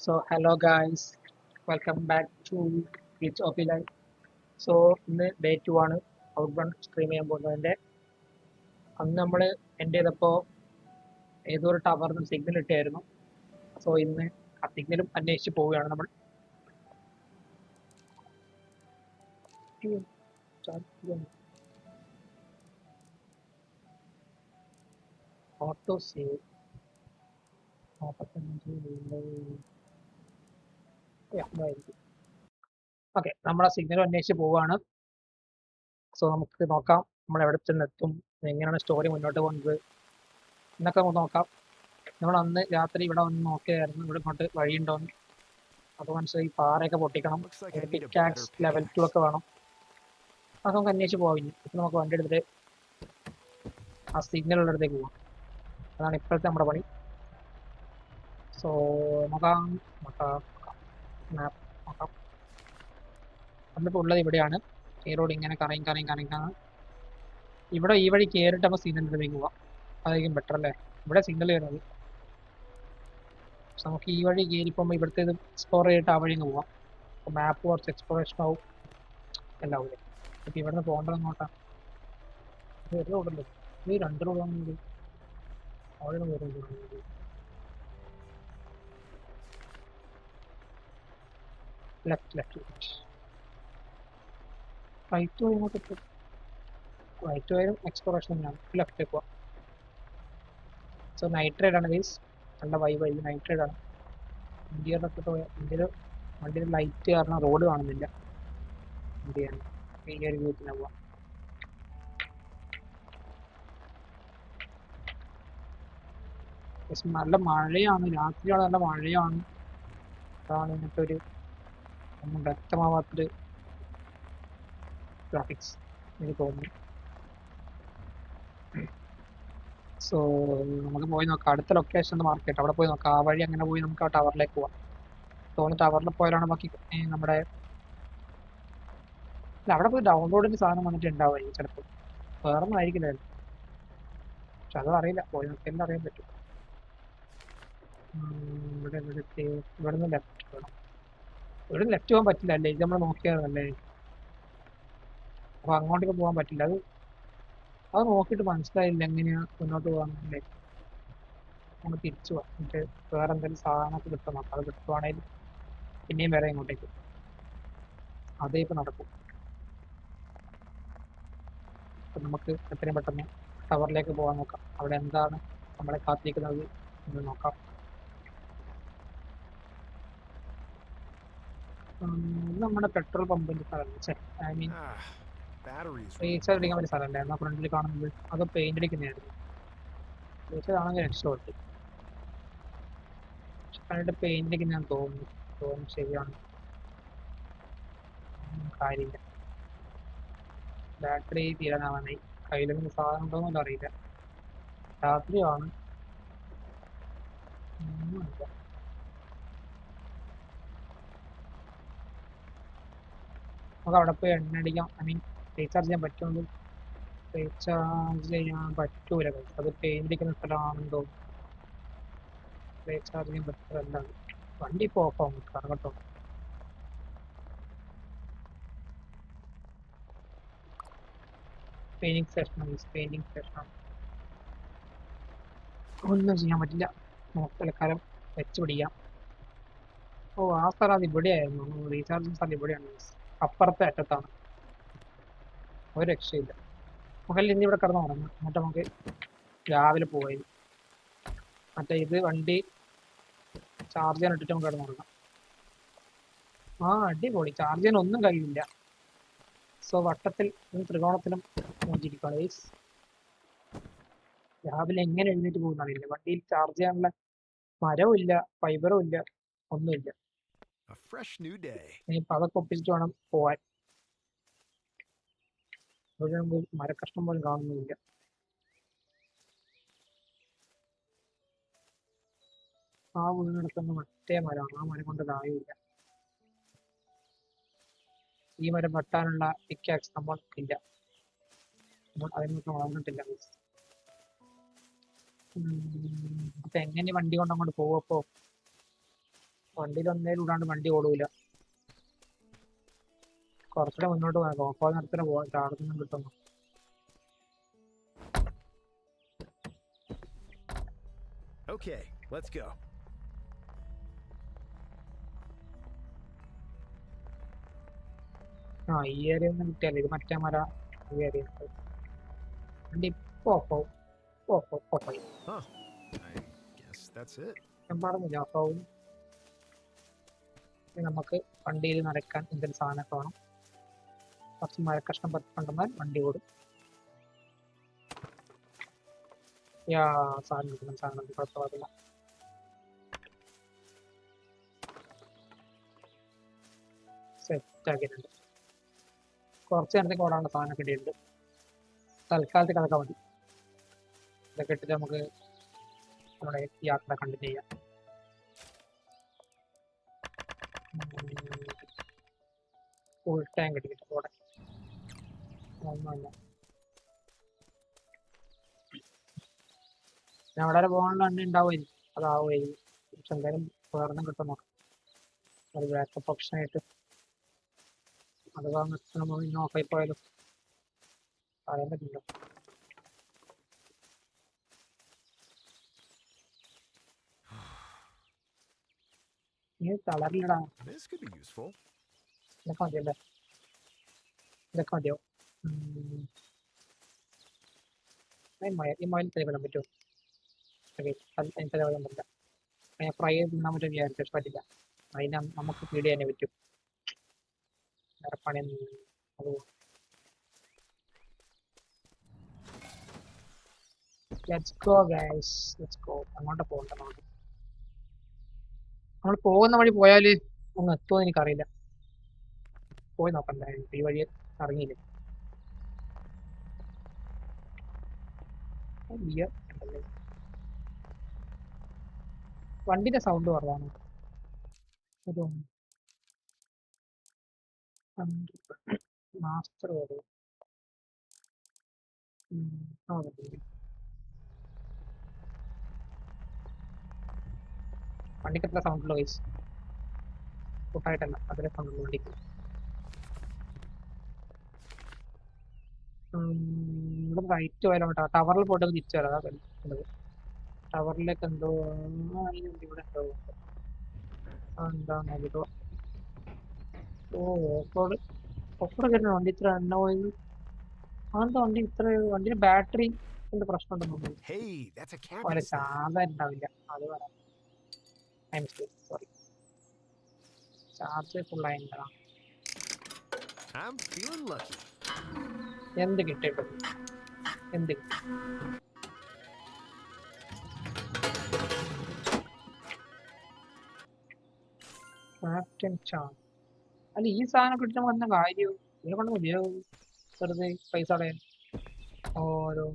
Hello guys, welcome back to Glitch OP Live. So ഇന്ന് day 2 ആണ് out run stream ചെയ്യാൻ പോകുന്നതിൻ്റെ. അന്ന് നമ്മൾ എൻ്റെ ചെയ്തപ്പോൾ ഏതോ ഒരു ടവറിന് സിഗ്നൽ ഇട്ടായിരുന്നു. സോ ഇന്ന് ആ സിഗ്നലും അന്വേഷിച്ച് പോവുകയാണ് നമ്മൾ. ഓട്ടോ സേവ് 45 ഓക്കെ, നമ്മൾ ആ സിഗ്നലും അന്വേഷിച്ച് പോവുകയാണ്. സോ നമുക്ക് നോക്കാം നമ്മൾ എവിടെ ചെന്നെത്തും, എങ്ങനെയാണ് സ്റ്റോറി മുന്നോട്ട് പോകുന്നത് എന്നൊക്കെ നമുക്ക് നോക്കാം. നമ്മൾ അന്ന് രാത്രി ഇവിടെ വന്ന് നോക്കിയായിരുന്നു ഇവിടെ ഇങ്ങോട്ട് വഴിയുണ്ടോന്ന്. അപ്പോൾ മനസ്സിലായി പാറയൊക്കെ പൊട്ടിക്കണം, പിക്കാക്സ് ലെവൽ 2 ഒക്കെ വേണം. അതൊക്കെ നമുക്ക് അന്വേഷിച്ച് പോവാം. ഇപ്പം നമുക്ക് വണ്ടി എടുത്തിട്ട് ആ സിഗ്നൽ ഉള്ള ഇടത്തേക്ക് പോവാം. അതാണ് ഇപ്പോഴത്തെ നമ്മുടെ പണി. സോ നോക്കാം നോക്കാം മാപ്പ് നോക്കാം. നമ്മളിപ്പോൾ ഉള്ളത് ഇവിടെയാണ്. ഈ റോഡ് ഇങ്ങനെ കറങ്ങി ഇവിടെ ഈ വഴി കയറിയിട്ട് അപ്പോൾ സിഗ്നൽ ഇടത്തേക്ക് പോവാം. അതായിരിക്കും ബെറ്റർ അല്ലേ? ഇവിടെ സിഗ്നൽ കയറുന്നത്. നമുക്ക് ഈ വഴി കയറി പോകുമ്പോൾ ഇവിടുത്തെ ഇത് എക്സ്പ്ലോർ ചെയ്തിട്ട് ആ വഴി നിന്ന് പോവാം. അപ്പോൾ മാപ്പ് കുറച്ച് എക്സ്പ്ലോറേഷൻ ആവും എല്ലാം ഇവിടെ. ഇപ്പം ഇവിടെ നിന്ന് പോകേണ്ടത് അങ്ങോട്ടാണ്. ഒരു റോഡല്ലോ, ഈ 2 റോഡാണ്. അവിടെ വേറെ ലെഫ്റ്റ് റൈറ്റ് വഴി ഇങ്ങോട്ട് എത്തും. റൈറ്റ് വഴിയും എക്സ്പ്ലോറേഷൻ തന്നെയാണ്. ലെഫ്റ്റിലേക്ക് പോവാം. സോ നൈറ്റ് റൈഡ് ആണ് ഗൈസ്. നല്ല വൈബായി നൈറ്റ് റൈഡ് ആണ്. ഇന്ത്യയിലൊക്കെ വണ്ടിയിൽ ലൈറ്റ് കാരണം റോഡ് കാണുന്നില്ല. ഇന്ത്യയാണ് ഈ ഒരു വ്യൂത്തിന് പോവാം. നല്ല മഴയാണ്, രാത്രിയാണ്, നല്ല മഴയാണ്. അതാണ് ഇങ്ങനത്തെ ഒരു ഒന്നും വ്യക്തമാവാത്തൊരു ഗ്രാഫിക്സ് എനിക്ക് തോന്നുന്നു. സോ നമുക്ക് പോയി നോക്കാം. അടുത്ത ലൊക്കേഷൻ ഒന്ന് മാർക്ക് ചെയ്യട്ടെ, അവിടെ പോയി നോക്കാം. ആ വഴി അങ്ങനെ പോയി നമുക്ക് ആ ടവറിലേക്ക് പോവാം. തോന്നുന്നു ടവറിൽ പോയാലാണ് ബാക്കി നമ്മുടെ അല്ല, അവിടെ പോയി ഡൗൺലോഡിന്റെ സാധനം വന്നിട്ട് ഉണ്ടാവുമായിരിക്കും ചിലപ്പോൾ. വേറെ ഒന്നും ആയിരിക്കില്ലായിരുന്നു. പക്ഷെ അതും അറിയില്ല, പോയി നോക്കിയാലും അറിയാൻ പറ്റും. ഇവിടെ നിന്ന് ലെഫ്റ്റ് വേണം. ഇവിടെ ലെഫ്റ്റ് പോകാൻ പറ്റില്ല അല്ലേ? ഇത് നമ്മൾ നോക്കിയതല്ലേ. അപ്പൊ അങ്ങോട്ടേക്ക് പോകാൻ പറ്റില്ല. അത് നോക്കിയിട്ട് മനസ്സിലായില്ല എങ്ങനെയാ മുന്നോട്ട് പോകാന്നല്ലേ. നമുക്ക് തിരിച്ചു പോകാം. എന്നിട്ട് വേറെ എന്തെങ്കിലും സാധനമൊക്കെ കിട്ടും നോക്കാം. അത് കിട്ടുവാണെങ്കിൽ പിന്നെയും വേറെ ഇങ്ങോട്ടേക്ക് അതേ ഇപ്പം നടക്കും. അപ്പം നമുക്ക് എത്രയും പെട്ടെന്ന് ടവറിലേക്ക് പോകാൻ നോക്കാം. അവിടെ എന്താണ് നമ്മളെ കാത്തിരിക്കുന്നത് എന്ന് നോക്കാം. ഇത് നമ്മുടെ പെട്രോൾ പമ്പിന്റെ സ്ഥലം, ഐ മീൻ റീചാർജ് അടിക്കാൻ പറ്റിയ സ്ഥലമല്ലേ എന്നാ ഫ്രണ്ടിൽ കാണുന്നത്. അത് പെയിന്റ് അടിക്കുന്നതായിരുന്നു. റീചാർജ് ആണെങ്കിൽ രക്ഷപ്പെട്ടു. കണ്ടിട്ട് പെയിന്റ് അടിക്കുന്നതാന്ന് തോന്നുന്നു ശരിയാണ്. കാര്യമില്ല. ബാറ്ററി തീരാനാവാനായി. കയ്യിലൊന്നും സാധനം ഉണ്ടോയെന്നൊന്നും അറിയില്ല. രാത്രിയാണ്. നമുക്ക് അവിടെ പോയി എണ്ണ അടിക്കാം. ഐ മീൻ റീചാർജ് ചെയ്യാൻ പറ്റുമെങ്കിൽ റീചാർജ് ചെയ്യാൻ പറ്റൂല. അത് പെയിന്റ് അടിക്കുന്ന സ്ഥലമാണെന്ന് തോന്നുന്നു. റീചാർജ് ചെയ്യാൻ പറ്റുന്നതല്ല. വണ്ടി ഇപ്പോൾ ഓഫാവും കാരണം കേട്ടോ. പെയിന്റിങ് സ്റ്റേഷനാണ്. ഒന്നും ചെയ്യാൻ പറ്റില്ല. നമുക്ക് തൽക്കാലം വെച്ച് പിടിക്കാം. ഓ, ആ സ്ഥലം അത് ഇവിടെയായിരുന്നു. റീചാർജിങ് സ്ഥലം ഇവിടെയാണ്. അപ്പുറത്തെ അറ്റത്താണ്. ഒരു രക്ഷയില്ല. നമുക്കല്ല ഇന്ന് ഇവിടെ കിടന്ന് ഉറങ്ങാം. എന്നിട്ട് നമുക്ക് രാവിലെ പോയി മറ്റേ ഇത് വണ്ടി ചാർജ് ചെയ്യാൻ ഇട്ടിട്ട് നമുക്ക് കിടന്ന് ഉറങ്ങാം. ആ, അടിപൊളി. ചാർജ് ചെയ്യാൻ ഒന്നും കഴിയില്ല. സോ വട്ടത്തിൽ ത്രികോണത്തിലും നോക്കിയിരിക്കുകയാണ്. രാവിലെ എങ്ങനെ എഴുന്നേറ്റ് പോകുന്ന അറിയില്ല. വണ്ടിയിൽ ചാർജ് ചെയ്യാനുള്ള മരവും ഇല്ല, ഫൈബറും ഇല്ല, ഒന്നുമില്ല. ഇനിയിപ്പോൾ അതൊക്കെ ഒപ്പിച്ചിട്ട് വേണം പോവാൻ. ഇവിടെ നമുക്ക് മരക്കഷ്ണം പോലും കാണുന്നില്ല. ആ വീണെടുക്കുന്ന മറ്റേ മരമാണ്. ആ മരം കൊണ്ട് കാര്യമില്ല. ഈ മരം വെട്ടാനുള്ള പിക്കാക്സ് നമ്മൾക്കില്ല. നമ്മൾ അതിനൊന്നും വളർന്നിട്ടില്ല. അപ്പൊ എങ്ങനെ വണ്ടി കൊണ്ട് അങ്ങോട്ട് പോകും? വണ്ടിയിൽ ഒന്നേലും ഇടാണ്ട് വണ്ടി ഓടൂല. കുറച്ചുകൂടെ മുന്നോട്ട് പോകാം. ഗോപാൽ നടത്തിന് പോകാം. ചാർജൊന്നും കിട്ടുന്നു. Okay, let's go. ആ ഈ ഏരിയ ഒന്നും കിട്ടിയല്ല. ഇത് മറ്റേ മര ഈ ഏരിയ വണ്ടി ഇപ്പൊ ഓഫായി. Huh. I guess that's it. ഞാൻ പറഞ്ഞില്ല ഓഫാവും. നമുക്ക് വണ്ടിയിൽ നടക്കാൻ എന്തെങ്കിലും സാധനമൊക്കെ വേണം. കുറച്ച് മരക്കഷ്ണം പറ്റുണ്ടെന്നാൽ വണ്ടി ഓടും. സാധനം കിട്ടുന്ന സാധനം കുഴപ്പമില്ല. സെറ്റ് ആക്കിയിട്ടുണ്ട്. കുറച്ച് നേരത്തേക്ക് ഓടാനുള്ള സാധനം കിട്ടിയിട്ടുണ്ട്. തൽക്കാലത്തേക്ക് അതൊക്കെ മതി. ഇതൊക്കെ ഇട്ടിട്ട് നമുക്ക് നമ്മുടെ യാത്ര കണ്ടിന്യൂ ചെയ്യാം. ഫുൾ ടാങ്ക് കിട്ടിയിട്ട് ഓടെ ഒന്നുമില്ല. ഞാൻ വളരെ പോകാനുള്ള എണ്ണ ഉണ്ടാവുമായിരിക്കും. അതാവുമായിരിക്കും. പക്ഷെ എന്തായാലും വേറെ കിട്ടും നോക്കാം. ഒരു ബാക്കപ്പ് ഓപ്ഷൻ ആയിട്ട് അഥവാ നിർത്തണമോ ഇന്ന് ഓഫായി പോയാലും പറയാൻ പറ്റില്ല. നീ തളരില്ലടാ. This could be useful. ഇതൊക്കെ മതിയല്ലേ? ഇതൊക്കെ മതിയോ? ഈ മൊയിൽ തേവിടാൻ പറ്റുമോ? എനിക്ക് തേവിടാൻ പറ്റില്ല. ഞാൻ ഫ്രൈ ചെയ്ത് തിന്നാൻ പറ്റും വിചാരിച്ചു. പറ്റില്ല. അതിന് നമുക്ക് ഫീഡ് ചെയ്യാനേ പറ്റും. വേറെ പണിയൊന്നും അത് let's go guys, let's go. അങ്ങോട്ട് പോകണ്ട. നമ്മൾ പോകുന്ന വഴി പോയാൽ ഒന്ന് എത്തുമോ എനിക്കറിയില്ല. പോയി നോക്കണ്ട. ഈ വഴി ഇറങ്ങിയില്ലേ? വണ്ടിന്റെ സൗണ്ട് കുറവാണ്. ഒരു മാസ്റ്റർ വരും. വണ്ടിക്ക് എത്ര സൗണ്ട് ഉള്ള വയസ്സ് കൂട്ടായിട്ടല്ല, അതിലെ സൗണ്ട് വണ്ടിക്ക്. ഇവിടെ റൈറ്റ് പോയാലും കേട്ടോ. ടവറിൽ പോയിട്ട് തിരിച്ചു വരാം. അതാ കളിക്കുന്നത്. ടവറിലേക്ക് എന്തോ ഇവിടെ എന്തോ എന്താണ് അതിലോ. ഓഫ്റോഡ് കേട്ടോ. വണ്ടി ഇത്ര എണ്ണ പോയത്. അതെന്താ വണ്ടി ഇത്ര? വണ്ടിയുടെ ബാറ്ററി കൊണ്ട് പ്രശ്നം ഉണ്ടെന്ന്. Hey, that's a ഒരു camping stand. ചാർജ് ഉണ്ടാവില്ല. അത് പറയാം. സോറി, ചാർജ് ഫുള്ളായിട്ടാ. I'm feeling lucky. എന്ത് കിട്ടിയിട്ട് എന്ത് കിട്ടി? അല്ല ഈ സാധനം കിട്ടുന്ന വന്ന കാര്യവും ഇതിനെ കൊണ്ട് ഉപയോഗം വെറുതെ പൈസ കളയാൻ. ഓരോ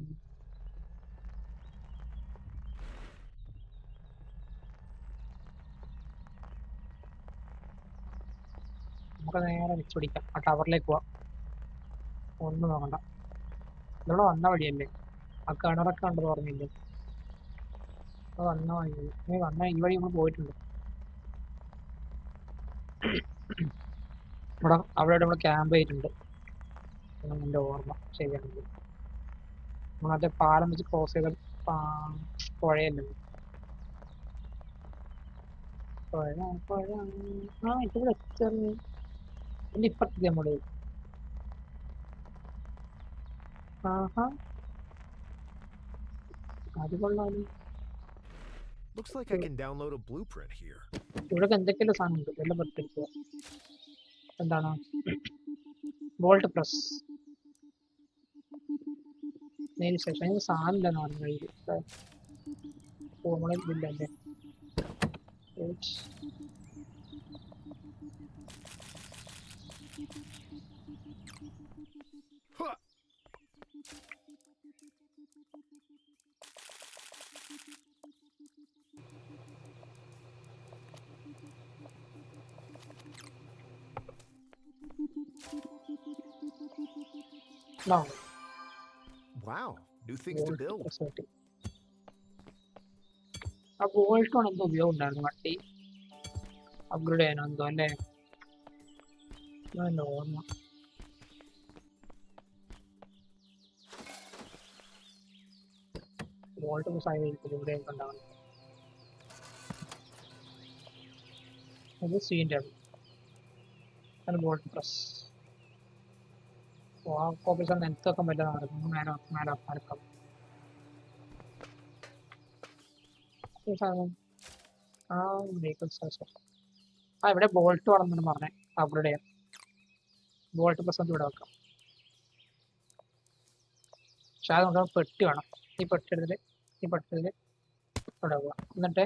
നമുക്ക് നേരെ വെച്ച് പിടിക്കാം. ആ ടവറിലേക്ക് പോവാം. ഒന്നും നോക്കണ്ട. ഇവിടെ വന്ന വഴിയല്ലേ? ആ കിണറൊക്കെ കണ്ടത് ഓർമ്മയില്ലേ? അത് വന്ന വഴി ഈ വഴി നമ്മൾ പോയിട്ടുണ്ട്. അവിടെ നമ്മൾ ക്യാമ്പ് ചെയ്തിട്ടുണ്ട്. എൻ്റെ ഓർമ്മ ശരിയാണെങ്കിൽ നമ്മളത്തെ പാലം വെച്ച് ക്രോസ് ചെയ്ത പുഴയല്ലേ? പുഴ ഇവിടെ എത്തിച്ചേർന്ന് എൻ്റെ ഇപ്പുറത്തേക്ക് നമ്മള്. ആഹാ, അത് കൊള്ളാലും. Looks like I can download a blueprint here. ഇവിടെ എന്തൊക്കെയല്ലോ സാധനം ഉണ്ട്. എല്ലാം പറ്റിക്കുക. എന്താണ് ബോൾട്ട് പ്രസ് ശേഷം അതിന് സാധനം ഇല്ലെന്ന് പറഞ്ഞു. നമ്മളെ ഇതില്ലല്ലേ? Huh. No. Wow, new things to build. ആ ബോൾട്ട് കൊണ്ട് എന്തോ ഉപയോഗം ഉണ്ടായിരുന്നു വണ്ടി. അപ്ഗ്രേഡ് ചെയ്യാനോ എന്തോ അല്ലേ? എൻ്റെ ഓർമ്മ. വോൾട്ട് പ്രസ് ആയിരിക്കും ഇവിടെ ഉണ്ടാവുന്നത്. അത് സീൻ്റെ അത് വോൾട്ട് പ്രസ്. ആ കോപ്പീസ് നിലത്ത് വെക്കാൻ പറ്റുന്നതാണ്. മേലെ മരക്കം സാധനം. ആ വെഹിക്കിൾസ് ആ ഇവിടെ ബോൾട്ട് വേണമെന്നാണ് പറഞ്ഞത്. അപ്ഗ്രേഡ് ചെയ്യാം. ബോൾട്ട് പ്രസ് ഒന്ന് ഇവിടെ വെക്കാം. പക്ഷെ അത് നമുക്ക് പെട്ടി വേണം. ഈ പെട്ടി എടുത്തിട്ട് ഇവിടെ വെക്കുക. എന്നിട്ട്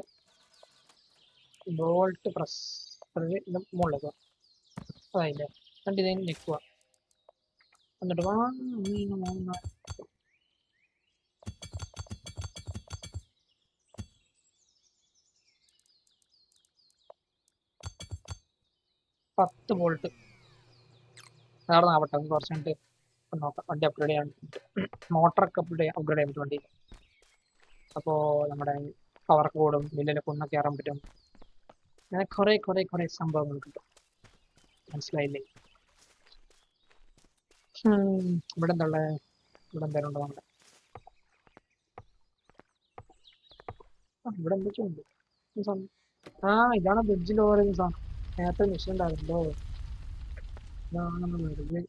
ബോൾട്ട് പ്രസ് ഇത് മുകളിൽ വെക്കുക. അതായില്ലേ? എന്നിട്ട് ഇതിന് നിൽക്കുക. എന്നിട്ട് 10 വോൾട്ട് അവിടെ ആവട്ടെ. കുറച്ച് കഴിഞ്ഞിട്ട് നോക്കാം. വണ്ടി അപ്ഗ്രേഡ് ചെയ്യാൻ മോട്ടറൊക്കെ അപ്ഗ്രേഡ് ചെയ്യാൻ പറ്റും വണ്ടി. അപ്പോൾ നമ്മുടെ പവറൊക്കെ കൂടും, ബില്ലിലൊക്കെ ഒന്ന് കയറാൻ പറ്റും. അങ്ങനെ കുറേ സംഭവങ്ങൾ കിട്ടും. മനസ്സിലായില്ലേ? ഇവിടെ എന്താ ഉള്ളത്? ഇവിടെ എന്തായാലും ഉണ്ടോ നമ്മുടെ ഇവിടെ എന്തൊക്കെയോ ഉണ്ട്. ഇതാണ് ബ്രിഡ്ജിൽ ഓരോ സാധനം. നേരത്തെ മിഷൻ ഉണ്ടായിരുന്നല്ലോ. ഇതാണ് നമ്മൾ വെറുതെ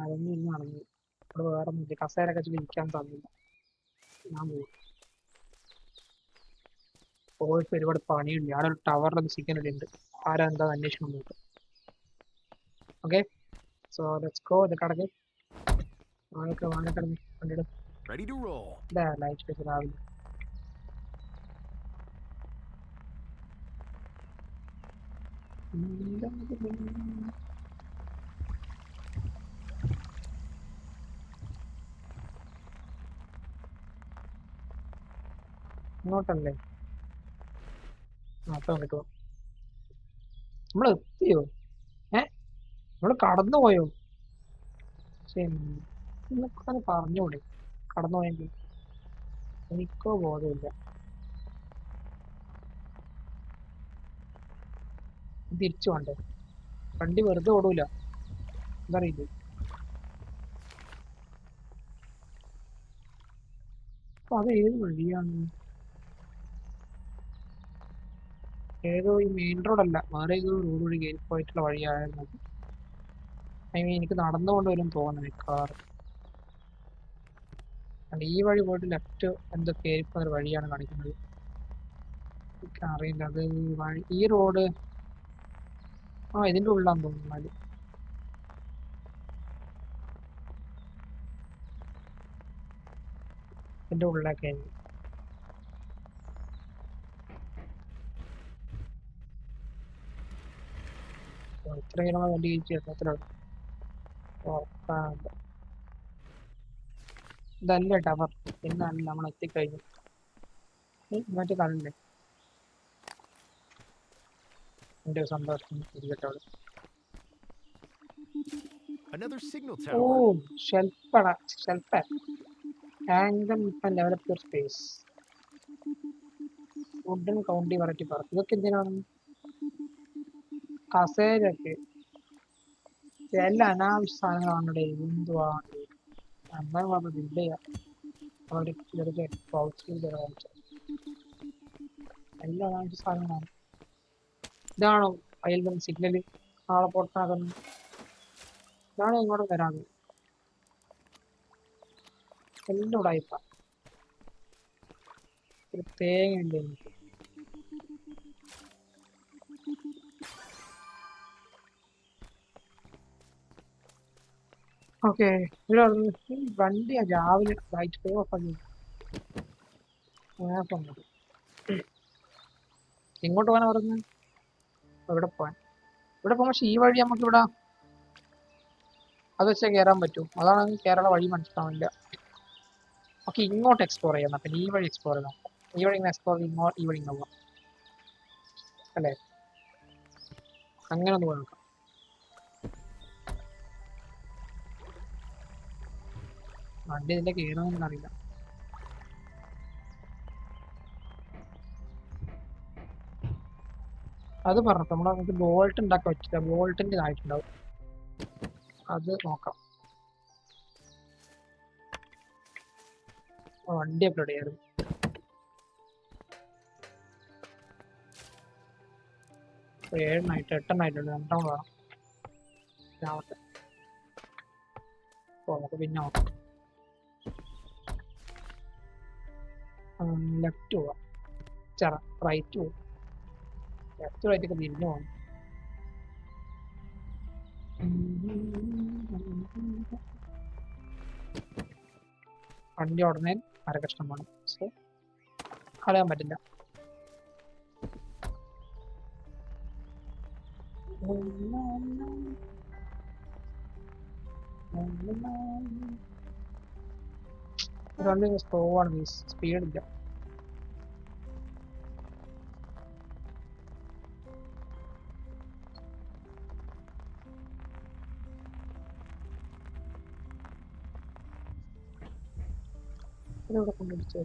അടങ്ങി. ഇവിടെ വേറെ ഒന്നും കസേരൊക്കെ ഇരിക്കാൻ സാധിക്കില്ല. ഞാൻ പോയിട്ട് ഒരുപാട് പണിയുണ്ട്. അവിടെ ഒരു ടവറിലൊന്ന് സിഗ്നലുണ്ട്. ആരാ എന്താ അന്വേഷണം നോക്കും. Okay, so let's go. ഇത് കടക്ക് വാങ്ങിക്കിടന്ന് വണ്ടിയുടെ Ready to roll. ലൈറ്റ് വെച്ച് രാവിലെ ഇങ്ങോട്ടല്ലേ? അപ്പം കിട്ടുമോ? നമ്മൾ എത്തിയോ? നമ്മൾ കടന്നു പോയോ? ശരി, നിനക്കൊന്ന് പറഞ്ഞൂടെ കടന്നു പോയെങ്കിൽ? എനിക്കോ ബോധമില്ല. തിരിച്ചു വേണ്ടേ? വണ്ടി വെറുതെ ഓടൂല, എന്തറിയില്ലേ? അപ്പൊ അത് ഏത് വഴിയാണ്? ഏതോ ഈ മെയിൻ റോഡല്ല, വേറെ ഏതോ റോഡ് വഴി കയറി പോയിട്ടുള്ള വഴിയായിരുന്നു. എനിക്ക് നടന്നുകൊണ്ട് വരും തോന്നുന്നു മിക്കവാറും. ഈ വഴി പോയിട്ട് ലെഫ്റ്റ് എന്തോ കയറിപ്പോയ വഴിയാണ് കാണിക്കുന്നത്. എനിക്ക് അറിയില്ല അത് വഴി. ഈ റോഡ് ഇതിന്റെ ഉള്ളിലാന്ന് തോന്നുന്നു. ഇതിന്റെ ഉള്ളിലൊക്കെ ഇത്രയും വണ്ടി കഴിച്ചു എത്ര ഇതല്ലേ ടവർ? പിന്നല്ല നമ്മൾ എത്തിക്കഴിഞ്ഞു. മറ്റേ കാണണ്ടേ എന്റെ സന്തോഷം ഇരിക്കട്ടെ അവിടെ. Another signal ഓ tower. Shelf develop your space. Wooden county variety park. ഇതൊക്കെ എന്തിനാണ്? കസേരയൊക്കെ എല്ലാ അനാവശ്യ സാധനങ്ങളാണ്. എന്തുവാണ് എന്നാ പറഞ്ഞ ബിൽഡ് ചെയ്യാം. അവർ ചെറുതെ എല്ലാ അനാവശ്യ സാധനങ്ങളാണ്. ഇതാണോ അയൽബം സിഗ്നല് നാളെ പൊട്ടാകുന്നത്? ഇതാണ് ഇങ്ങോട്ട് വരാറ്. എല്ലാം ഉടായിപ്പ. ഒരു തേങ്ങയുണ്ട് എനിക്ക്. ഓക്കെ, വണ്ടി രാവിലെ ലൈറ്റ് പേ ഓഫ് ആക്കി. എങ്ങോട്ട് പോകാനാ പറഞ്ഞത്? ഇവിടെ പോവാൻ. ഇവിടെ പോകാൻ. പക്ഷെ ഈ വഴി നമുക്ക് ഇവിടെ അത് വെച്ചാൽ കയറാൻ പറ്റും. അതാണ് കേരള വഴി മനസ്സിലാവില്ല. ഓക്കെ, ഇങ്ങോട്ട് എക്സ്പ്ലോർ ചെയ്യാം. പിന്നെ ഈ വഴി എക്സ്പ്ലോർ ചെയ്യാം. ഈ വഴി എക്സ്പ്ലോർ ചെയ്യുമ്പോൾ ഈ വഴി പോവാം അല്ലേ? അങ്ങനെ ഒന്ന് പോയി നോക്കാം. വണ്ടി ഇതിന്റെ കയറുമെന്ന് അറിയില്ല. അത് പറഞ്ഞു നമ്മൾ നമുക്ക് ബോൾട്ട് ഉണ്ടാക്കാൻ പറ്റില്ല, ബോൾട്ടിൻ്റെ ആയിട്ടുണ്ടാവും, അത് നോക്കാം. വണ്ടി അപ്ലോഡ് ചെയ്യായിരുന്നു. ഏഴെണ്ണായിട്ട് 8 എണ്ണമായിട്ടുണ്ട്, 2 വേണം. ആവട്ടെ, നമുക്ക് പിന്നെ നോക്കാം. ലെഫ്റ്റ് പോവാം, റൈറ്റ് പോവാം, ലെഫ്റ്റ് റൈറ്റ് ഒക്കെ തിരിഞ്ഞു പോകണം. വണ്ടി ഉടനെ അരകഷ്ണമാണ്, സോ കളയാൻ പറ്റില്ല. വണ്ടി സ്ലോ ആണ്, സ്പീഡില്ല. ഇവിടെ കൊണ്ടുപിടിച്ചോ,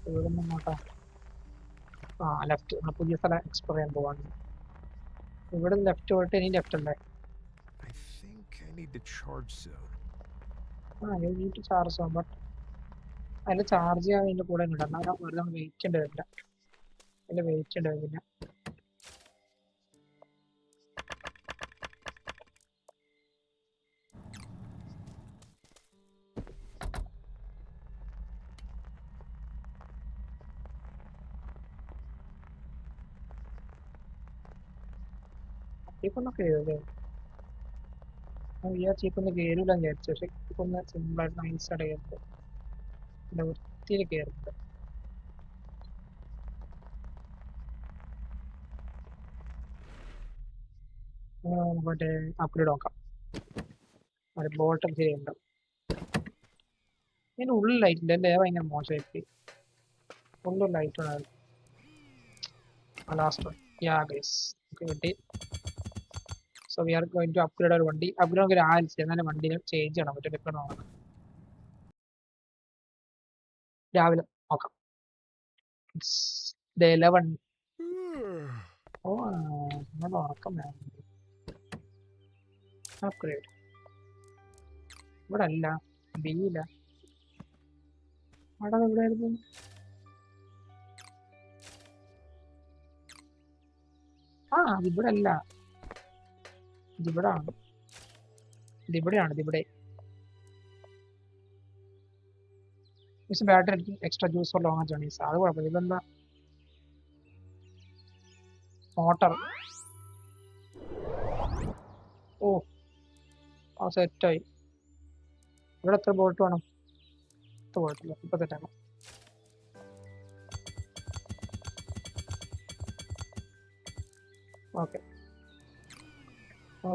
ഇവിടെ നിന്നോട്ടാ. ലെഫ്റ്റ്, നമ്മൾ പുതിയ സ്ഥലം എക്സ്പ്ലോർ ചെയ്യാൻ പോവാണ്. ഇവിടെ ലെഫ്റ്റ് പോയിട്ട് ഇനി ലെഫ്റ്റ് അല്ലേ? I think I need the charge zone. You need to charge ആവും, ബട്ട് അതിൽ ചാർജ് ചെയ്യാൻ അതിൻ്റെ കൂടെ ഉണ്ട്, എന്നാൽ വെറുതെ നമ്മൾ വെയിറ്റ് ചെയ്യേണ്ടി വരില്ല, അതിൽ വെയിറ്റ് ചെയ്യേണ്ടി വരില്ല. ചീപ്പൊന്ന് കയറില്ലേ? ചീപ്പൊന്ന് കയറില്ല വിചാരിച്ചു, പക്ഷെ ചീപ്പൊന്ന് സിമ്പിളായിട്ട് നൈസായിട്ട് കയറുന്നത്, പിന്നെ വൃത്തിയിൽ കയറുന്നത്. മറ്റേ അപ്ഗ്രേഡ് നോക്കാം, മറ്റേ ബോട്ടം ശരിയുണ്ടോ? ഇതിൻ്റെ ഉള്ളിൽ ലൈറ്റ് ഇല്ല, എൻ്റെ ഭയങ്കര മോശമായിട്ട് ഉള്ളിൽ ലൈറ്റ് ഉണ്ടായിരുന്നു. ലാസ്റ്റ് വൺ, ഗൈസ് കിട്ടി. So we are going to upgrade ഒരു വണ്ടി. അപ്ഗ്രേഡ് നമുക്ക് രാവിലെ എന്നാലും വണ്ടിയിൽ ചേഞ്ച് ചെയ്യണം, മറ്റേ ഡിഫറെൻ്റ് നോക്കണം, രാവിലെ നോക്കാം. ഡേ 11. ഓ നമ്മൾ ഉറക്കം വേണം. അപ്ഗ്രേഡ് ഇവിടെ അല്ല, ബിയില്ല, അവിടെ എവിടെയായിരുന്നു? ഇതിവിടെ അല്ല, ഇതിവിടാണ്, ഇതിവിടെ. Battery extra juice for long journeys, അത് കുഴപ്പമില്ല. ഇതെന്താ മോട്ടർ? ഓ സെറ്റായി. ഇവിടെ എത്ര ബോൾട്ട് വേണം? 10 ബോൾട്ടില്ല, ഇപ്പൊ സെറ്റാക്കാം. ഓക്കെ,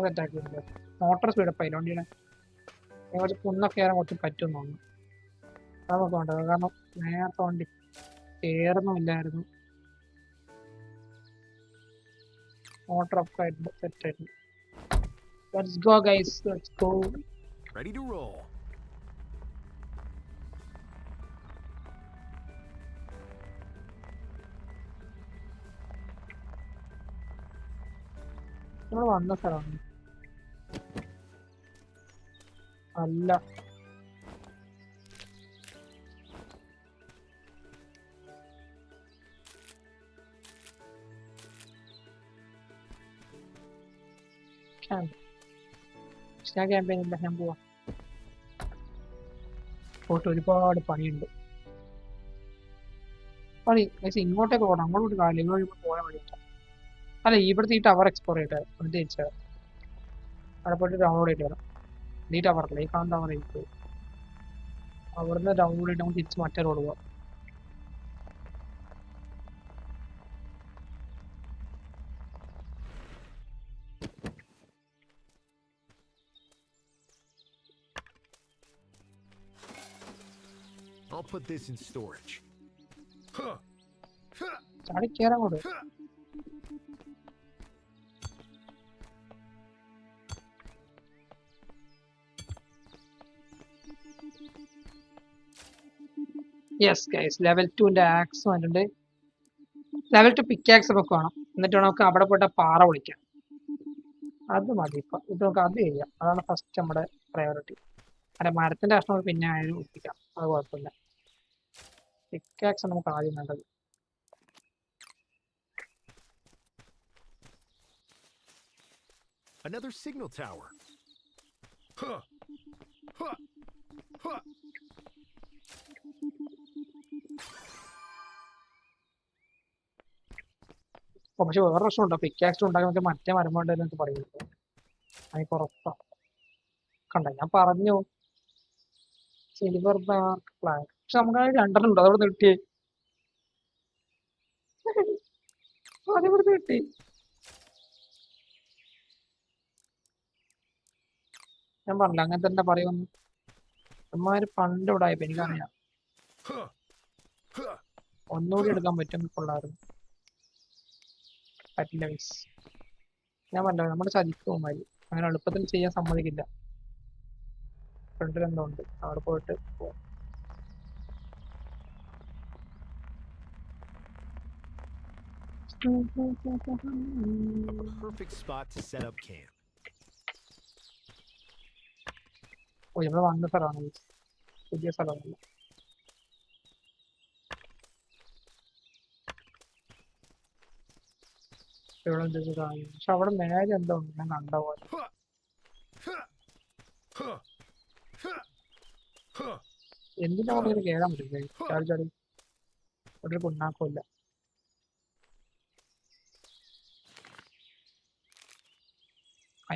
സെറ്റാക്കിയിട്ടുണ്ട്. മോട്ടർ സ്പീഡപ്പ് ആയില്ല വണ്ടിയുടെ, കുറച്ച് കുന്നൊക്കെ കയറാൻ കുറച്ച് പറ്റും തോന്നുന്നു. അതൊക്കെ വേണ്ടത്, കാരണം നേരത്തെ വണ്ടി കയറുന്നുമില്ലായിരുന്നു. മോട്ടർ ഒക്കെ ആയിട്ടുണ്ട്, സെറ്റ് ആയിട്ടുണ്ട്. Let's go guys, let's go. Ready to roll. നമ്മൾ വന്ന സ്ഥലമാണ് അല്ല, ക്യാമ്പയിൻ ഇല്ല, ഞാൻ പോവാം. പോയിട്ട് ഒരുപാട് പണിയുണ്ട്. പണി ഇങ്ങോട്ടേക്ക് പോകണം, അങ്ങോട്ട് കാര്യം ഇങ്ങോട്ട് പോയാൽ വേണ്ടിയിട്ടാണ്. അല്ല, ഇവിടുത്തെ ഈ ടവർ എക്സ്പ്ലോർ ചെയ്തിട്ട് എന്നിട്ട് തിരിച്ചു അവിടെ പോയിട്ട് ഡൗൺലോഡ് ചെയ്തിട്ട് വരാം. ഈ ടവറില്ല, ഈ കാണുന്ന ടവർ പോയി അവിടുന്ന് ഡൗൺലോഡ് ചെയ്തിട്ട് നമുക്ക് തിരിച്ച് മറ്റേ റോഡ് പോവാം. I'll put this in storage. ചാടി കയറാൻ കൂടെ. യെസ് ഗൈസ്, ലെവൽ 2 ആക്സ് വന്നിട്ടുണ്ട്. ലെവൽ 2 പിക്കാക്സ് ഒക്കെ വേണം. എന്നിട്ട് വേണം നമുക്ക് അവിടെ പോയിട്ട് പാറ പൊളിക്കാം. അത് മതി ഇപ്പം. ഇത് നമുക്ക് അത് ചെയ്യാം. അതാണ് ഫസ്റ്റ് നമ്മുടെ പ്രയോറിറ്റി. അല്ല മരത്തിന്റെ കഷ്ണം പിന്നെ ആയാലും ഒപ്പിക്കാം. അത് കുഴപ്പമില്ല. പിക്കാക്സ് നമുക്ക് ആദ്യം വേണ്ടത്. Another signal tower. Huh. Huh. Huh. പക്ഷെ വേറെ പ്രശ്നമുണ്ടോ? പിക്കാക്സ് ഉണ്ടാക്കാൻ നമുക്ക് മറ്റേ മരം വേണ്ടതെന്ന് പറയുന്നത് അതിന് ഉറപ്പാ. കണ്ട ഞാൻ പറഞ്ഞു സിൽവർ ബാർക്ക് പ്ലാങ്ക്. പക്ഷെ നമുക്ക് രണ്ടെണ്ണം ഉണ്ടോ? അതവിടെ കിട്ടിയേ. അതിവിടുന്ന് കിട്ടി. ഞാൻ പറഞ്ഞില്ല അങ്ങനെ തന്നെ പറയുമെന്ന്. അമ്മമാര് പണ്ട് ഇവിടെ ആയപ്പോ എനിക്കറിയാം. ഒന്നുകൂടി എടുക്കാൻ പറ്റും കൊള്ളായിരുന്നു. പറ്റില്ല മിസ്. ഞാൻ പറഞ്ഞ നമ്മുടെ ചതിക്കുമാരി അങ്ങനെ എളുപ്പത്തിൽ ചെയ്യാൻ സമ്മതിക്കില്ല. ഫ്രണ്ടിൽ എന്തോ ഉണ്ട്, അവിടെ പോയിട്ട് പോവാം. A perfect spot to set up camp. ഓ ഇവിടെ വന്ന സ്ഥലമാണ്, പുതിയ സ്ഥലമൊന്നുമില്ല. ഇവിടെ എന്തൊക്കെ കാര്യം, പക്ഷെ അവിടെ മേലെ എന്തോ ഉണ്ട് ഞാൻ കണ്ട പോലെ. എന്തിനാ കൊണ്ട് കേറാൻ പറ്റില്ല. ചാടി ചാടി ഒരു കുണ്ണാക്കില്ല.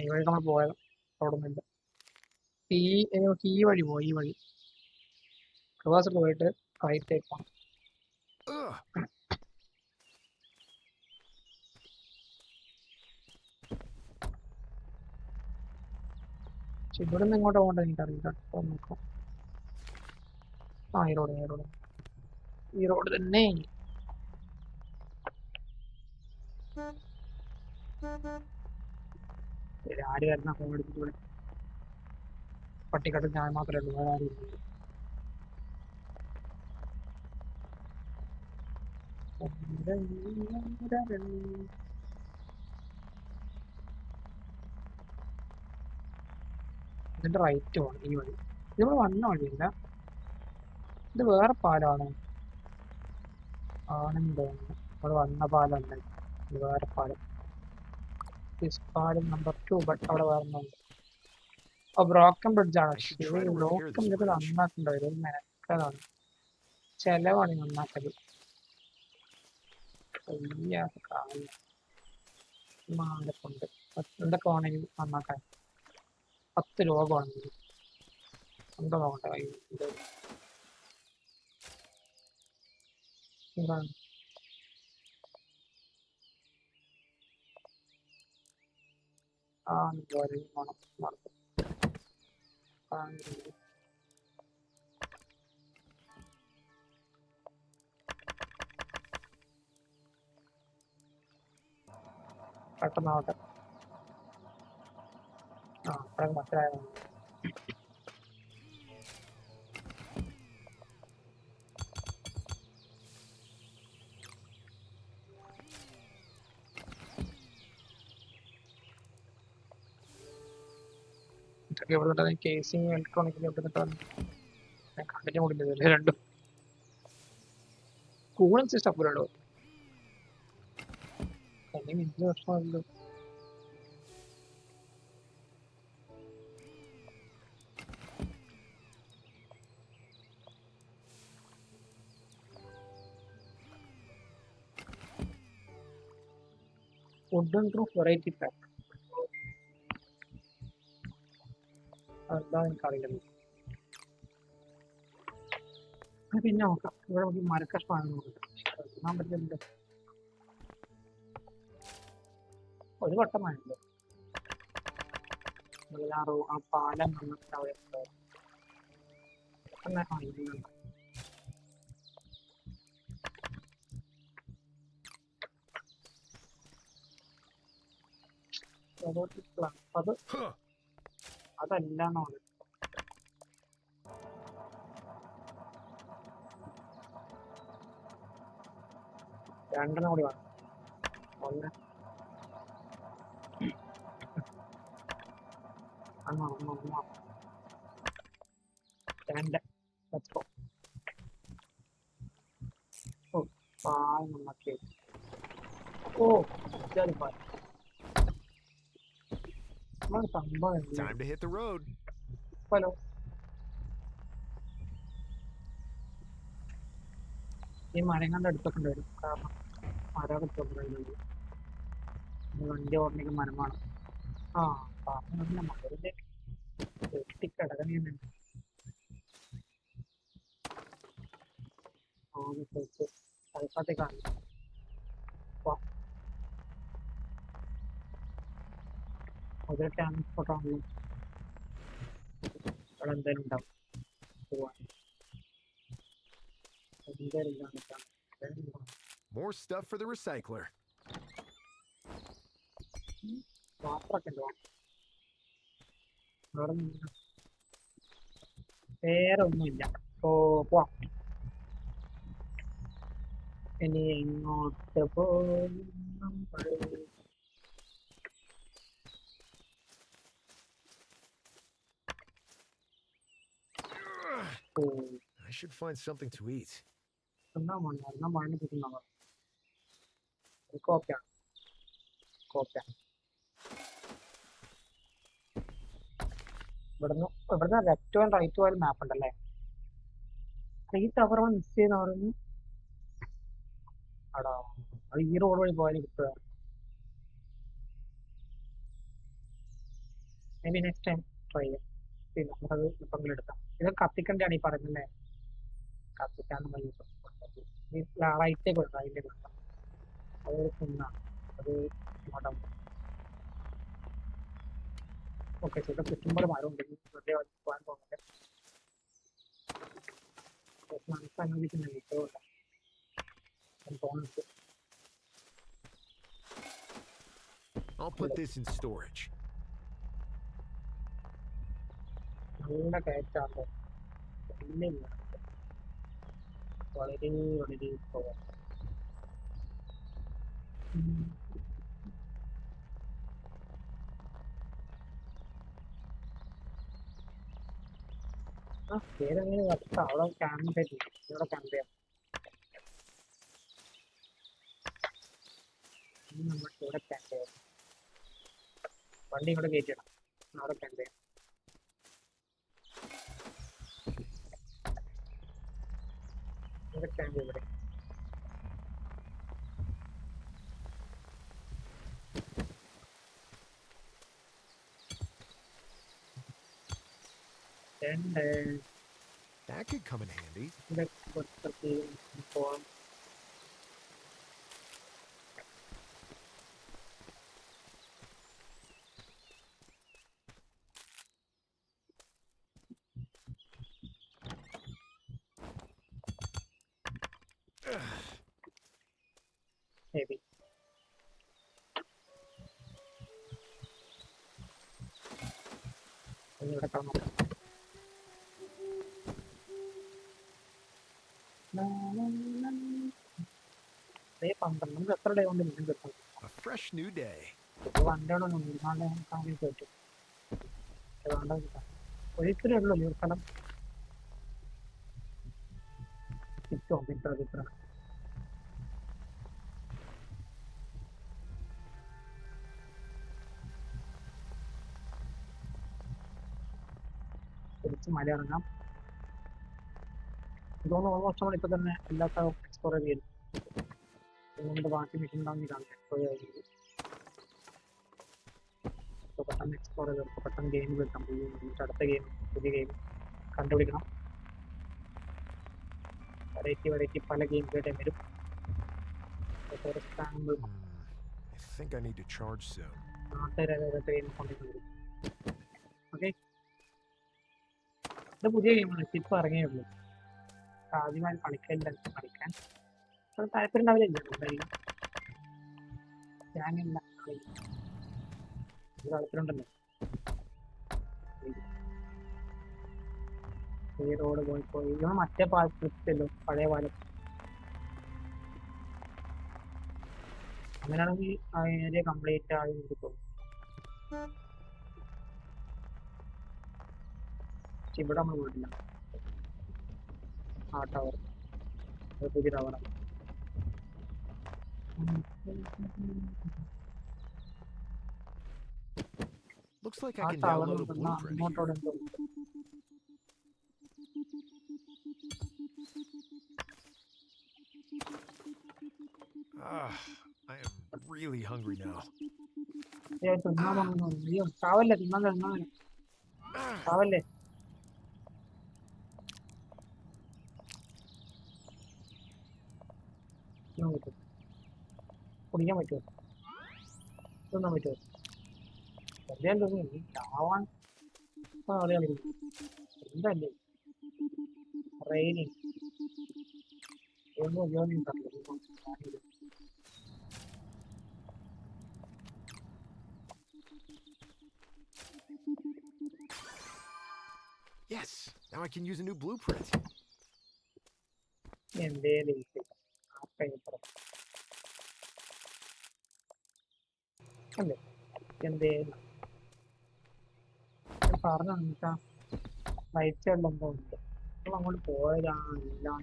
ഈ വഴി നമ്മൾ പോയത് അവിടെ ഒന്നുമില്ല. ഈ വഴി പോയി, ഈ വഴി റിവേഴ്സിൽ പോയിട്ട് റൈറ്റേക്ക് പോകണം. പക്ഷെ ഇവിടെ നിന്ന് ഇങ്ങോട്ട് പോകേണ്ടത് എനിക്കറിയില്ല. നോക്കാം. ഈ റോഡ് ഈ റോഡ് തന്നെ. ആര് വരുന്ന ഫോൺ എടുത്തിട്ട് ഇവിടെ പട്ടിക്കാട്ട് ഞാൻ മാത്രമേ ഉള്ളൂ, വേറെ ആരും ഇല്ല. ഇതിന്റെ റൈറ്റ് പോകണം ഈ വഴി. ഇതിവിടെ വന്ന വഴിയില്ല, ഇത് വേറെ പാലമാണ് ആണെന്ന് തോന്നുന്നു. ഇവിടെ വന്ന പാലല്ല, ഇത് വേറെ പാലം. പാലം നമ്പർ 2, ബട്ട് അവിടെ വേറെ ഒന്നുണ്ട്. ബ്രോക്കൺ ബ്രിഡ്ജ് ആണ്. ബ്രോക്കൺ ബ്രിഡ്ജ് നന്നാക്കേണ്ട വരും, ഒരു മെനക്കതാണ്, ചെലവാണ് നന്നാക്കല്. മാലപ്പുണ്ട് എന്തൊക്കെ വേണമെങ്കിൽ നന്നാക്കാൻ 10 രൂപയാണെങ്കിൽ എന്താ നോക്കട്ടെ കയ്യിൽ എന്താണ്. പെട്ടെന്നാവട്ടെ. അപ്പോഴൊക്കെ മനസ്സിലായത് ഇതൊക്കെ എവിടെ നിന്നിട്ടാണ് കേസിങ് ഇലക്ട്രോണിക്കിൽ എവിടെ നിന്നിട്ടാണ് ഞാൻ കണ്ടിട്ട് കൂടില്ല രണ്ടും. കൂളിംഗ് സിസ്റ്റം അപ്പുറോ അല്ലെങ്കിൽ വലിയ പ്രശ്നമല്ലോ. വുഡൻ പ്രൂഫ് വെറൈറ്റി പാക്ക് അതാ എനിക്കറിയില്ല. പിന്നെ നോക്കാം. ഇവിടെ നമുക്ക് മരക്കഷ്ണമാണ് നോക്കാം പറ്റില്ല. ഒരു വട്ടമാണല്ലോ ആ പാലം അത് അതല്ലാന്നാണ്. രണ്ടെണ്ണം കൂടി വേണം. ഒന്ന് ഒന്ന് ഒന്ന് ഒന്ന് രണ്ട്. Let's go. ഓ പാൽ നന്നാക്കി. ഓ ഇതാണ് പാൽ. നമ്മൾ സംഭവം എന്ത് Time to hit the road. Hello ഈ മരങ്ങളുടെ അടുത്തൊക്കെ ഉണ്ടായിരുന്നു. കാരണം മരമൊക്കെ തോന്നുന്നുണ്ട്. വണ്ടി ഓടണമെങ്കിൽ മരം വേണം. ആ പറഞ്ഞ മരത്തിന്റെ കെട്ടിക്കിടക്കുന്നുണ്ട്. സ്ഥലത്തേക്കാണ് അതൊരു ട്രാൻസ്പോർട്ട് ആണല്ലോ. അവിടെ എന്തായാലും ഉണ്ടാവും പോവാൻ. എന്തായാലും ഇതാണ്. More stuff for the recycler. പാത്രമൊക്കെ ഉണ്ടോ? വേറെ വേറെ ഒന്നുമില്ല. പോവാം. ഇനി എങ്ങോട്ട് പോകും നമ്മൾ? ഓ I should find something to eat. എന്നാ മണ്ണ് കിട്ടുന്ന കോപ്പയാണ്. ഇവിടുന്ന് ലെഫ്റ്റ് ആൻഡ് റൈറ്റ് പോയാലും മാപ്പ് ഉണ്ടല്ലേ? ഈ ടവർ മിസ് ചെയ്യുന്ന പറഞ്ഞു. അടാ അത് ഈ റോഡ് വഴി പോയാലും കിട്ടുക. May be next time try ചെയ്യാം. പിന്നെ നമുക്കത് ഇപ്പം എടുക്കാം. ഇത് കത്തിക്കണ്ടാണ് ഈ പറയുന്നല്ലേ? കത്തിക്കാന്ന് ഈ റൈറ്റേ കൊടുക്കാം. അതിൻ്റെ കൊടുക്കാം. അതൊരു കുന്നാണ്. അത് ഇങ്ങോട്ടാണ്. ഓക്കെ ചേട്ടാ ചുറ്റുമ്പോൾ മരം ഉണ്ടെങ്കിൽ വെറുതെ പോകാൻ തോന്നില്ല. മനസ്സ് അനുവദിക്കുന്നില്ല. ഇപ്പോഴും തോന്നുന്നത് I'll put this in storage. നല്ല കയറ്റാണല്ലോ. ഇല്ല വളരെ വളരെ പോവാം. ആ പേരെങ്ങനെ കറക്റ്റ് അവിടെ ക്യാമ്പ് പറ്റില്ല. ഇവിടെ ക്യാമ്പ് ചെയ്യാം. നമ്മൾ ഇവിടെ ക്യാമ്പ് ചെയ്യാം. വണ്ടി ഇവിടെ കയറ്റിയിടാം. അവിടെ ക്യാമ്പ് ചെയ്യാം. ഇവിടെ ക്യാമ്പ് ഇവിടെ. That could come in handy. ഇവിടെ കുറച്ച് പോവാം. Maybe. ഇവിടെ കാണാം. നമുക്ക് എത്ര ഡേ കൊണ്ട് മീൻ കിട്ടും? A fresh new day. വണ്ടിയോടെ കാണാൻ പറ്റും. ഒരിക്കലേ ഉള്ളൂ ഈ സ്ഥലം. ഇത്ര തിരിച്ച് മല ഇറങ്ങാം. ഇതൊന്നും ഓൾമോസ്റ്റ് നമ്മൾ ഇപ്പൊ തന്നെ എല്ലാ സ്ഥലവും എക്സ്പ്ലോർ ചെയ്തു. അതുകൊണ്ട് ബാക്കി മിഷൻ ഉണ്ടാകുന്ന എക്സ്പ്ലോർ ചെയ്ത് പെട്ടെന്ന് എക്സ്പ്ലോർ ചെയ്ത് പെട്ടെന്ന് ഗെയിം കിട്ടാം. അടുത്ത ഗെയിം പുതിയ ഗെയിം കണ്ടുപിടിക്കണം. വെറൈറ്റി പല ഗെയിം കേട്ടേ വരും. I think I need to charge soon. Game കൊണ്ടുവരും. ഓക്കെ ഇത് പുതിയ ഗെയിമാണ്. ഇപ്പൊ ഇറങ്ങിയേ ഉള്ളൂ. ആദ്യമായി കളിക്കാൻ അത് താല്പര്യം ഉണ്ടാവില്ല. ഞാനില്ല താല്പര്യമുണ്ടല്ലോ. ഈ റോഡ് പോയി മറ്റേ പാലത്തിലോ പഴയ പാലം അങ്ങനെയാണെങ്കിൽ ആ ഏരിയ കംപ്ലീറ്റ് ആയി കിട്ടും. പക്ഷെ ഇവിടെ നമ്മൾ പോയിട്ടില്ല. ആ ടവർ പുതിയ ടവറാണ്. Looks like ആ I can ടവറിൽ download a നിൽക്കുന്ന blueprint അങ്ങോട്ടോടെ here. എന്തോ Ah, I am really hungry now. തിന്നാൻ വന്നു. അയ്യോ ചാവല്ലേ, തിന്നാൻ തിന്നാൻ Ah, ചാവല്ലേ. തിന്നാൻ പറ്റുമോ? കുടിക്കാൻ പറ്റുമോ? തിന്നാൻ പറ്റുമോ? വെറുതെ തോന്നുന്നു ഈ ചാവാൻ അറിയാൻ എന്തല്ലേ റെയിനിങ് ഒന്നും ഉപയോഗം തരില്ല. yes, now I can use a new blueprint. എന്തേ ലേറ്റ് അല്ലേ എന്തേ പറഞ്ഞു എന്നിട്ടാ റൈറ്റ് സൈഡിൽ എന്തോ ഉണ്ട്. നമ്മൾ അങ്ങോട്ട് പോയതാണ് എല്ലാം.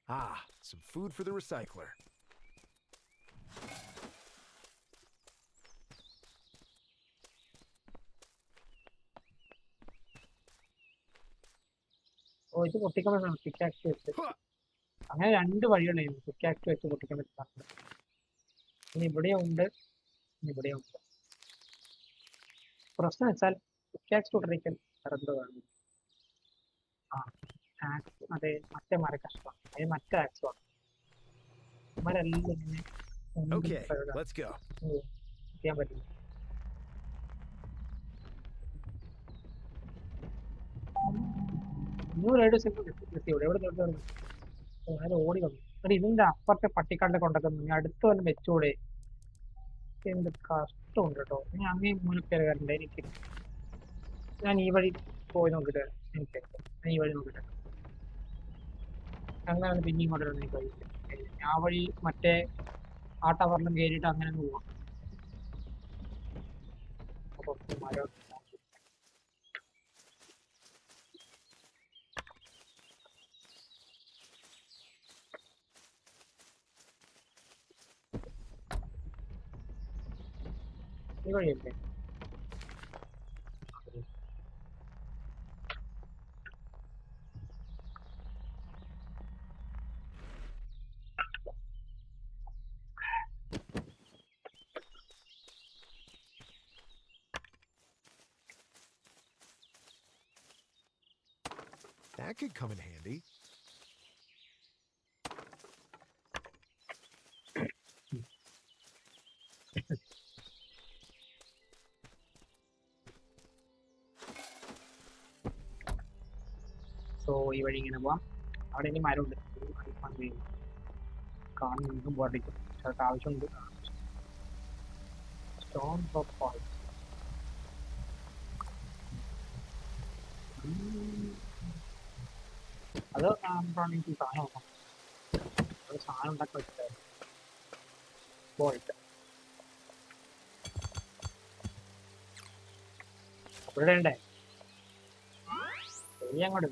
Ah, some food for the recycler. ഓ ഇത് പൊട്ടിക്കാൻ പറ്റണം പിക്കാക്സ് വെച്ച്. Huh. അങ്ങനെ രണ്ട് വഴികളായിരുന്നു പിക്കാക്സ് വെച്ച് പൊട്ടിക്കാൻ പറ്റുന്നത്. ഇനി ഇവിടെയുണ്ട്, ഇനി ഇവിടെയുണ്ട്. പ്രശ്നം വെച്ചാൽ പിക്കാക്സ് പൊട്ടിക്കാൻ കറണ്ട് വേണം. ആ ആക്സ് അതെ മറ്റേ മര കഷ്ണം അത് മറ്റേ ആക്സുമാണ്. ഇവരെല്ലാം ഇങ്ങനെ Okay, let's go. ചെയ്യാൻ പറ്റില്ല. നൂറേഴ് സെക്കൻഡ് ഇവിടെ എവിടെ തൊട്ട് ഞാൻ ഓടി വന്നു. എന്നിട്ട് ഇതിന്റെ അപ്പുറത്തെ പട്ടിക്കാട്ടിലെ കൊണ്ടൊക്കെ നീ അടുത്ത് വല്ല വെച്ചൂടെ. എന്ത് കഷ്ടമുണ്ട് കേട്ടോ. ഇനി അങ്ങേ മൂലക്കേറി വരണ്ട എനിക്ക്. ഞാൻ ഈ വഴി പോയി നോക്കിട്ട് എനിക്ക് ഞാൻ ഈ വഴി നോക്കിട്ട് അങ്ങനെ പിന്നെ ഇങ്ങോട്ട് വരണം. ഈ വഴി ആ വഴി മറ്റേ ആ ടവറിലും കയറിയിട്ട് അങ്ങനെ പോവാം. കുറച്ച് മരം ഈ വഴിയല്ലേ. That could come in handy. So ഈ വഴി ഇങ്ങനെ പോവാം. അവിടെ ഇനി മരമുണ്ട് കാണുന്നതും പോകാതിരിക്കും. പക്ഷെ അതൊക്കെ ആവശ്യമുണ്ട്. സ്റ്റോൺ ഡ്രോപ്പ് ഫാൾസ് അത് എനിക്ക് സാധനം നോക്കാം. അത് സാധനം ഉണ്ടാക്കി വെച്ചിട്ടായിരുന്നു പോയിട്ട് അവിടെ ഉണ്ടേ. ഇനി അങ്ങോട്ട്